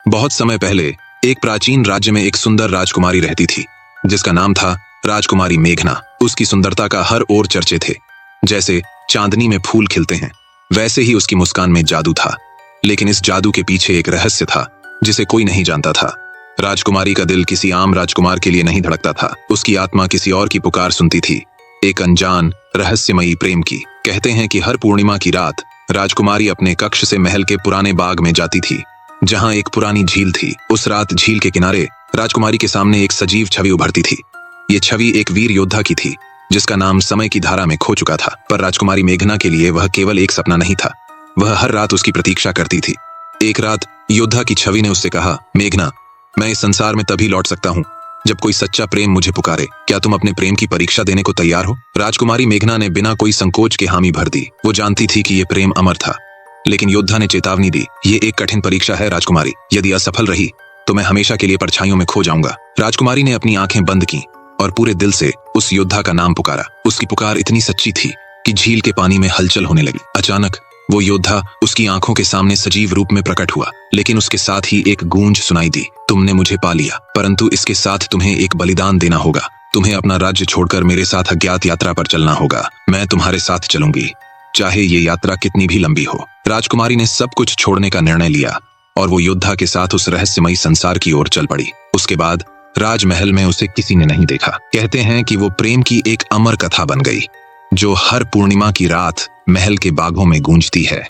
बहुत समय पहले एक प्राचीन राज्य में एक सुंदर राजकुमारी रहती थी, जिसका नाम था राजकुमारी मेघना। उसकी सुंदरता का हर ओर चर्चे थे। जैसे चांदनी में फूल खिलते हैं, वैसे ही उसकी मुस्कान में जादू था। लेकिन इस जादू के पीछे एक रहस्य था, जिसे कोई नहीं जानता था। राजकुमारी का दिल किसी आम राजकुमार के लिए नहीं धड़कता था। उसकी आत्मा किसी और की पुकार सुनती थी, एक अनजान रहस्यमयी प्रेम की। कहते हैं कि हर पूर्णिमा की रात राजकुमारी अपने कक्ष से महल के पुराने बाग में जाती थी, जहां एक पुरानी झील थी। उस रात झील के किनारे राजकुमारी के सामने एक सजीव छवि उभरती थी। ये छवि एक वीर योद्धा की थी, जिसका नाम समय की धारा में खो चुका था। पर राजकुमारी मेघना के लिए वह केवल एक सपना नहीं था, वह हर रात उसकी प्रतीक्षा करती थी। एक रात योद्धा की छवि ने उससे कहा, मेघना, मैं इस संसार में तभी लौट सकता हूँ जब कोई सच्चा प्रेम मुझे पुकारे। क्या तुम अपने प्रेम की परीक्षा देने को तैयार हो? राजकुमारी मेघना ने बिना कोई संकोच के हामी भर दी। वो जानती थी कि यह प्रेम अमर था, लेकिन योद्धा ने चेतावनी दी, ये एक कठिन परीक्षा है राजकुमारी, यदि असफल रही तो मैं हमेशा के लिए परछाइयों में खो जाऊंगा। राजकुमारी ने अपनी आंखें बंद की और पूरे दिल से उस योद्धा का नाम पुकारा। उसकी पुकार इतनी सच्ची थी कि झील के पानी में हलचल होने लगी। अचानक वो योद्धा उसकी आंखों के सामने सजीव रूप में प्रकट हुआ, लेकिन उसके साथ ही एक गूंज सुनाई दी, तुमने मुझे पा लिया, परंतु इसके साथ तुम्हें एक बलिदान देना होगा। तुम्हें अपना राज्य छोड़कर मेरे साथ अज्ञात यात्रा पर चलना होगा। मैं तुम्हारे साथ चलूंगी, चाहे ये यात्रा कितनी भी लंबी हो। राजकुमारी ने सब कुछ छोड़ने का निर्णय लिया और वो योद्धा के साथ उस रहस्यमयी संसार की ओर चल पड़ी। उसके बाद राजमहल में उसे किसी ने नहीं देखा। कहते हैं कि वो प्रेम की एक अमर कथा बन गई, जो हर पूर्णिमा की रात महल के बागों में गूंजती है।